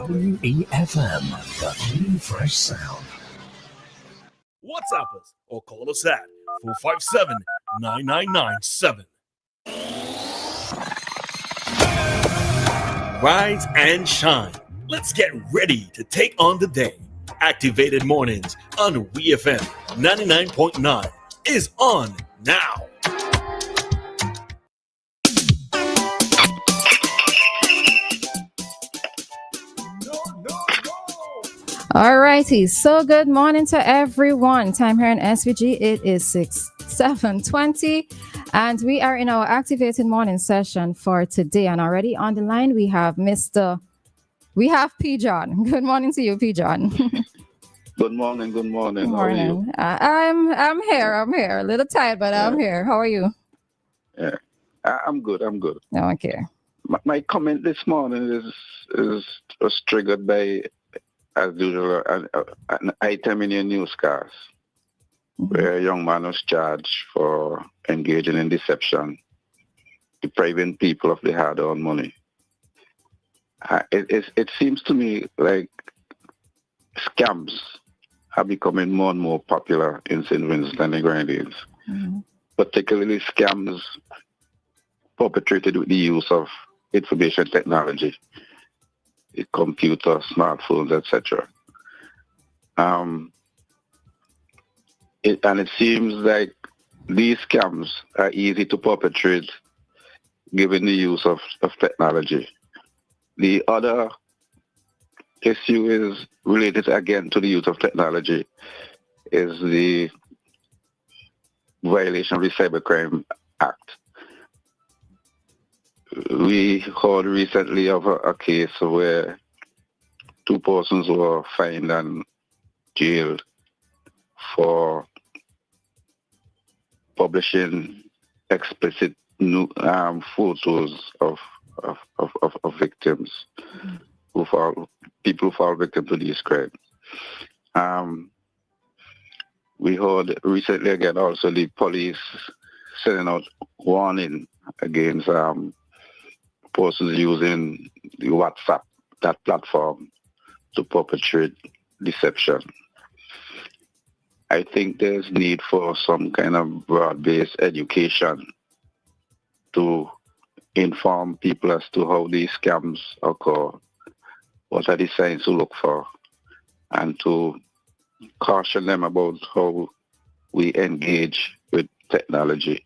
WEFM, the clean, fresh sound. WhatsApp us or call us at 457-9997. Rise and shine. Let's get ready to take on the day. Activated Mornings on WEFM 99.9 is on now. All righty. So good morning to everyone. Time here in SVG. It is 7:20 and we are in our activated morning session for today. And already on the line, we have PeeJohn. Good morning to you, PeeJohn. Good morning. Good morning. How are you? I'm here. A little tired, but I'm here. How are you? Yeah, I'm good. Okay. My comment this morning was triggered by, as usual, an item in your newscast where a young man was charged for engaging in deception, depriving people of their hard-earned money. It seems to me like scams are becoming more and more popular in St. Vincent and the Grenadines, particularly scams perpetrated with the use of information technology, computers, smartphones, etc. It seems like these scams are easy to perpetrate given the use of technology. The other issue is related again to the use of technology is the violation of the Cybercrime Act. We heard recently of a case where two persons were fined and jailed for publishing explicit photos of victims people who fall victim to these crimes. We heard recently again also the police sending out warning against persons using the WhatsApp, that platform, to perpetrate deception. I think there's need for some kind of broad-based education to inform people as to how these scams occur, what are the signs to look for, and to caution them about how we engage with technology,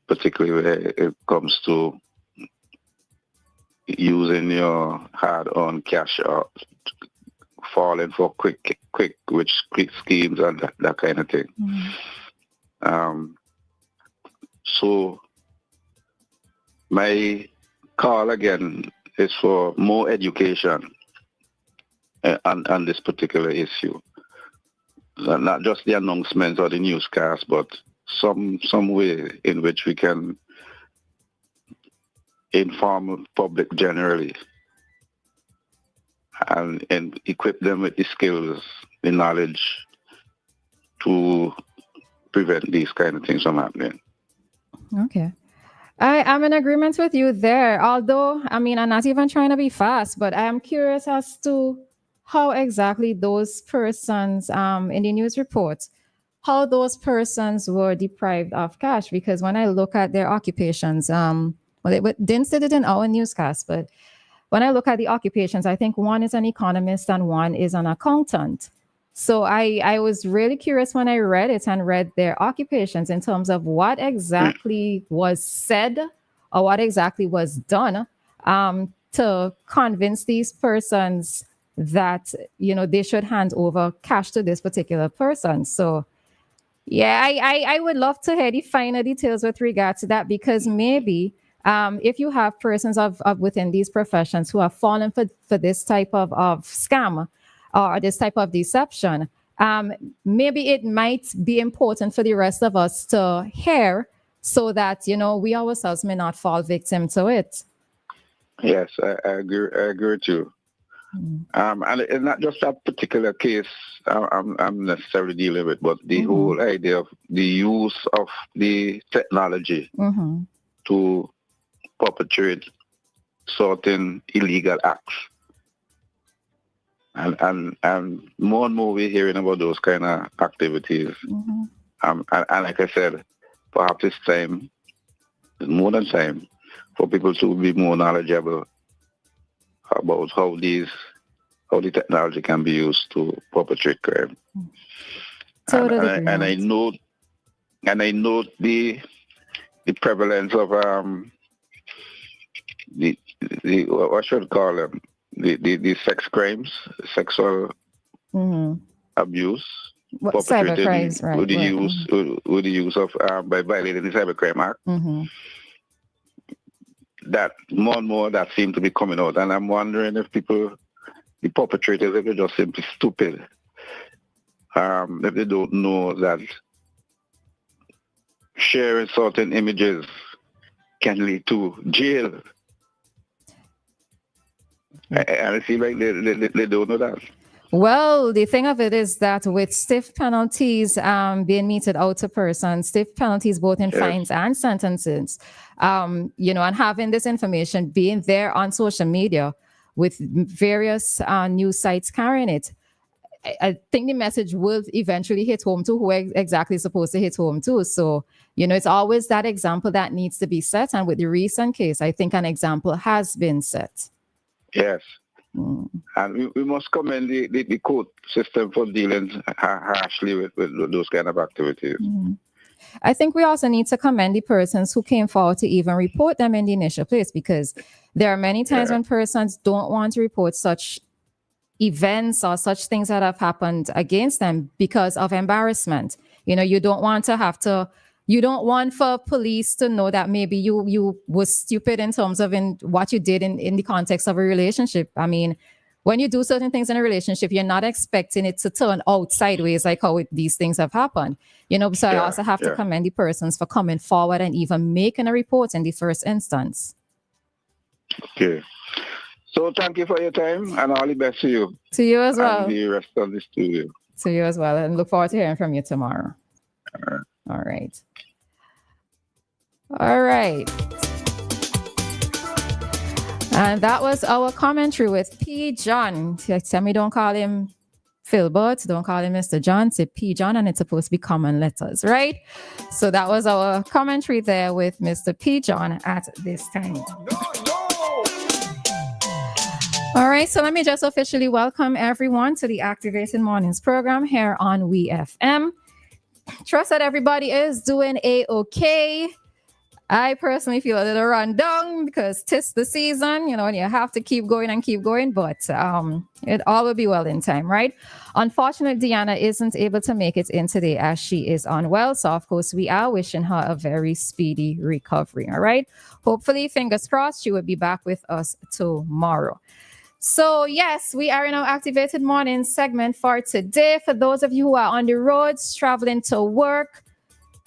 particularly when it comes to using your hard-earned cash or falling for quick schemes and that kind of thing. So my call again is for more education on this particular issue. Not just the announcements or the newscast, but some way in which we can inform the public generally and equip them with the skills, the knowledge to prevent these kind of things from happening. Okay. I'm in agreement with you there. Although, I'm not even trying to be fast, but I am curious as to how exactly those persons in the news reports, how those persons were deprived of cash. Because when I look at their occupations, they didn't say it in our newscast, but when I look at the occupations, I think one is an economist and one is an accountant. So I was really curious when I read it and read their occupations in terms of what exactly was said or what exactly was done to convince these persons that, they should hand over cash to this particular person. So, yeah, I would love to hear the finer details with regard to that, because maybe if you have persons of within these professions who have fallen for this type of scam, or this type of deception, maybe it might be important for the rest of us to hear so that, we ourselves may not fall victim to it. Yes, I agree with you. And it's not just that particular case I'm necessarily dealing with, but the whole idea of the use of the technology to perpetrate certain illegal acts. And more and more we're hearing about those kind of activities. Mm-hmm. And like I said, perhaps it's time, more than time, for people to be more knowledgeable about how the technology can be used to perpetrate crime. Totally agree. And I know the prevalence of the what should I call them, the sex crimes, sexual abuse Cyber perpetrated crimes, right? with the use of by violating the Cybercrime Act. That more and more that seem to be coming out, and I'm wondering if the perpetrators, if they're just simply stupid, if they don't know that sharing certain images can lead to jail. And I feel like they don't know that. Well, the thing of it is that with stiff penalties being meted out to persons, stiff penalties both in fines and sentences, and having this information being there on social media with various news sites carrying it, I think the message will eventually hit home to who exactly is supposed to hit home to. So, it's always that example that needs to be set. And with the recent case, I think an example has been set. Yes. And we must commend the court system for dealing harshly with those kind of activities. I think we also need to commend the persons who came forward to even report them in the initial place, because there are many times when persons don't want to report such events or such things that have happened against them because of embarrassment. You don't want for police to know that maybe you was stupid in terms of in what you did in the context of a relationship. I mean, when you do certain things in a relationship, you're not expecting it to turn out sideways like how these things have happened. So I also have to commend the persons for coming forward and even making a report in the first instance. Okay. So thank you for your time and all the best to you. To you as well. And the rest of the studio. To you as well. And look forward to hearing from you tomorrow. All right. And that was our commentary with PeeJohn. Tell me, don't call him Philbert, don't call him Mr. John, say PeeJohn, and it's supposed to be common letters, right? So that was our commentary there with Mr. PeeJohn at this time. All right, so let me just officially welcome everyone to the Activated Mornings program here on WEFM. Trust that everybody is doing A-okay. I personally feel a little run down because 'tis the season, and you have to keep going, but it all will be well in time, right? Unfortunately, Dianna isn't able to make it in today as she is unwell. So, of course, we are wishing her a very speedy recovery, all right? Hopefully, fingers crossed, she will be back with us tomorrow. So, yes, we are in our Activated Morning segment for today. For those of you who are on the roads, traveling to work,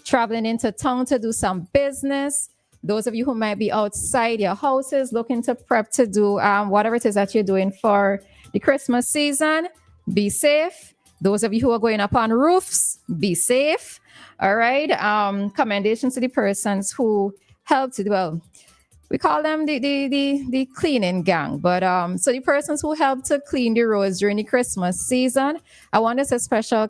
traveling into town to do some business, those of you who might be outside your houses looking to prep to do whatever it is that you're doing for the Christmas season, be safe. Those of you who are going up on roofs, be safe. All right. Commendations to the persons who helped. Well, we call them the cleaning gang. But so the persons who helped to clean the roads during the Christmas season, I want to say special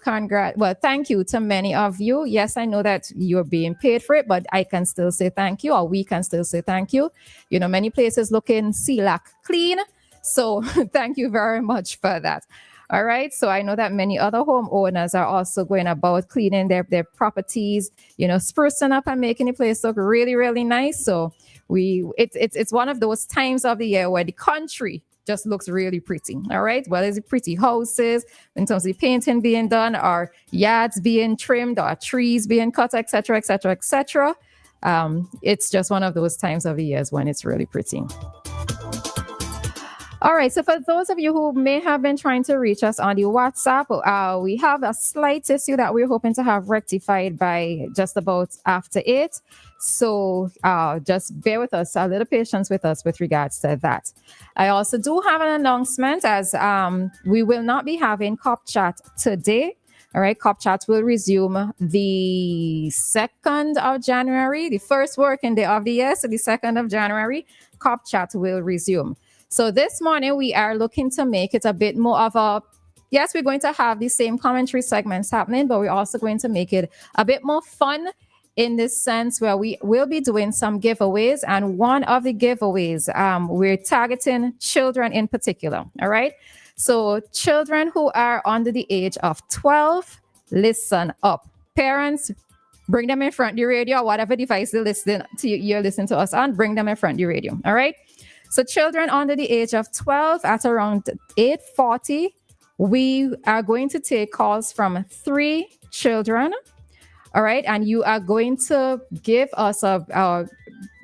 thank you to many of you. Yes, I know that you're being paid for it, but I can still say thank you, or we can still say thank you. Many places looking CLAC clean. So thank you very much for that. All right. So I know that many other homeowners are also going about cleaning their properties, sprucing up and making the place look really, really nice. So it's one of those times of the year where the country just looks really pretty. All right. Well, it's pretty houses in terms of painting being done, or yards being trimmed, or trees being cut, etc., etc., etc. It's just one of those times of the years when it's really pretty. All right, so for those of you who may have been trying to reach us on the WhatsApp, we have a slight issue that we're hoping to have rectified by just about after 8. So just bear with us, a little patience with us with regards to that. I also do have an announcement, as we will not be having Cop Chat today. All right, Cop Chat will resume the 2nd of January, the first working day of the year. So the 2nd of January, Cop Chat will resume. So this morning we are looking to make it a bit more of a, yes, we're going to have the same commentary segments happening, but we're also going to make it a bit more fun in this sense where we will be doing some giveaways. And one of the giveaways, we're targeting children in particular. All right. So children who are under the age of 12, listen up. Parents, bring them in front of the radio or whatever device you're listening to us on, bring them in front of the radio. All right. So children under the age of 12 at around 8:40, we are going to take calls from 3 children. All right. And you are going to give us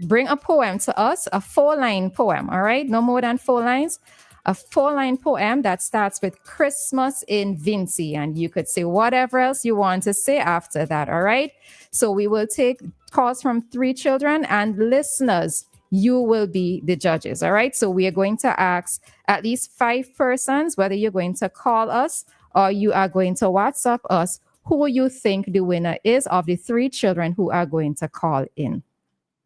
bring a poem to us, a 4-line poem. All right. No more than 4 lines. A 4-line poem that starts with Christmas in Vinci. And you could say whatever else you want to say after that. All right. So we will take calls from 3 children, and listeners, you will be the judges. All right. So we are going to ask at least 5 persons, whether you're going to call us or you are going to WhatsApp us, who you think the winner is of the 3 children who are going to call in.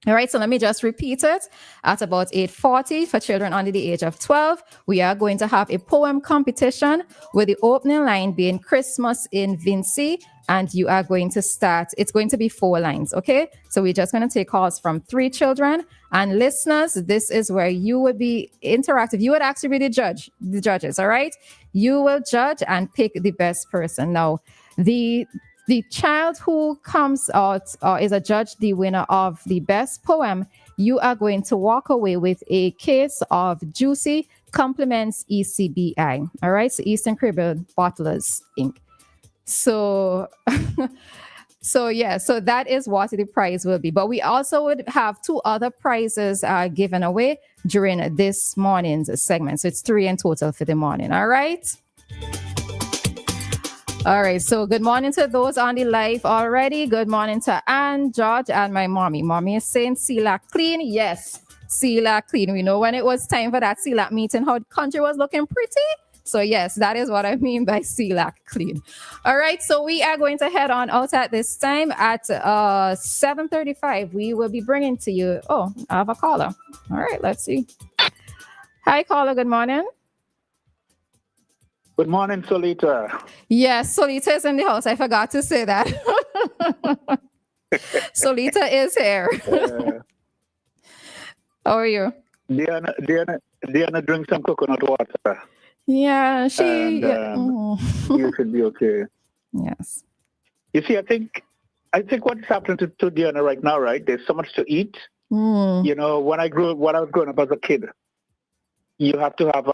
All right, so let me just repeat it. At about 8:40 for children under the age of 12, we are going to have a poem competition with the opening line being Christmas in Vinci, and you are going to start. It's going to be 4 lines, okay? So we're just going to take calls from 3 children. And listeners, this is where you would be interactive. You would actually be the judges, all right? You will judge and pick the best person. Now, the child who comes out or is adjudged the winner of the best poem, you are going to walk away with a case of Juicy Compliments ECBI. All right, so Eastern Caribbean Bottlers Inc. So, so that is what the prize will be. But we also would have 2 other prizes given away during this morning's segment. So it's 3 in total for the morning. All right. All right, so good morning to those on the live already. Good morning to Ann, George, and my mommy. Mommy is saying CELAC clean. Yes, CELAC clean. We know when it was time for that CELAC meeting, how the country was looking pretty. So yes, that is what I mean by CELAC clean. All right, so we are going to head on out at this time at 7:35. We will be bringing to you, I have a caller. All right, let's see. Hi, caller, good morning. Good morning, Solita. Yes, Solita is in the house. I forgot to say that. Solita is here. How are you? Dianna drink some coconut water. Yeah, she. You should be okay. Yes. You see, I think what's happening to Dianna right now, right? There's so much to eat. You know, when I was growing up as a kid, you have to have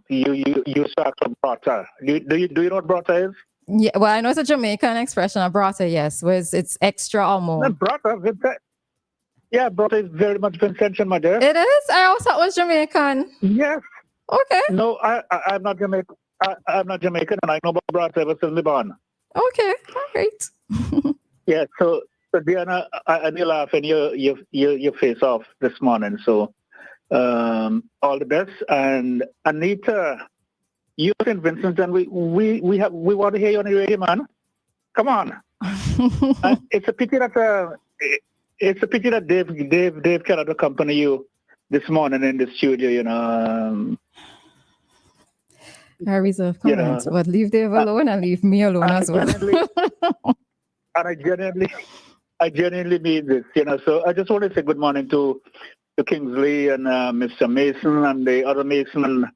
you start from brata. Do you know what brata is? Yeah, well, I know it's a Jamaican expression of brata. Yes, was it's extra or more. Not brata, yeah, brata is very much Vincentian, my dear. It is. I also thought it was Jamaican. Yes. Okay. No, I'm not Jamaican. I'm not Jamaican, and I know about brata ever since I was born. Okay. All right. Yeah. So Dianna, I need laugh and your face off this morning. So. All the best, and Anita, you St. Vincent, and we want to hear you on the radio, man. Come on. It's a pity that Dave cannot accompany you this morning in the studio. You know. I reserve comments, but leave Dave alone and leave me alone as well. And I genuinely mean this. You know, so I just want to say good morning to Kingsley and Mr. Mason and the other Mason and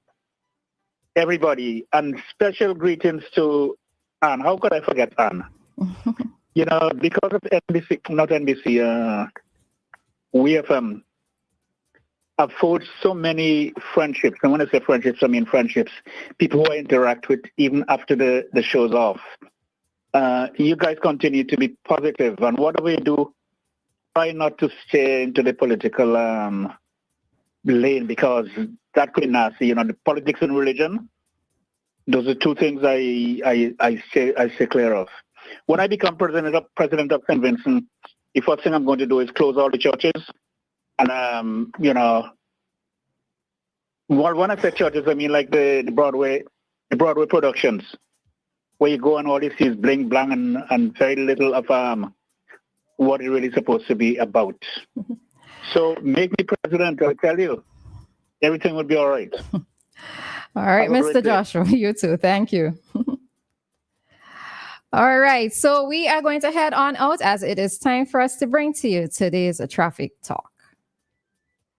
everybody, and special greetings to Anne. How could I forget Anne? You know, because of WEFM, I've forged so many friendships. And when I say friendships, I mean friendships. People who I interact with even after the show's off. You guys continue to be positive, and what do we do? Try not to stay into the political lane, because that could be nasty. You know, the politics and religion, those are 2 things I stay clear of. When I become president of St. Vincent, the first thing I'm going to do is close all the churches. And, you know, when I say churches, I mean like the Broadway productions, where you go and all you see is bling, blang, and very little of what it's really supposed to be about. So make me president, I'll tell you. everything would be all right. All right, Have a great Mr. day. Joshua, you too. Thank you. All right, so we are going to head on out as it is time for us to bring to you today's traffic talk.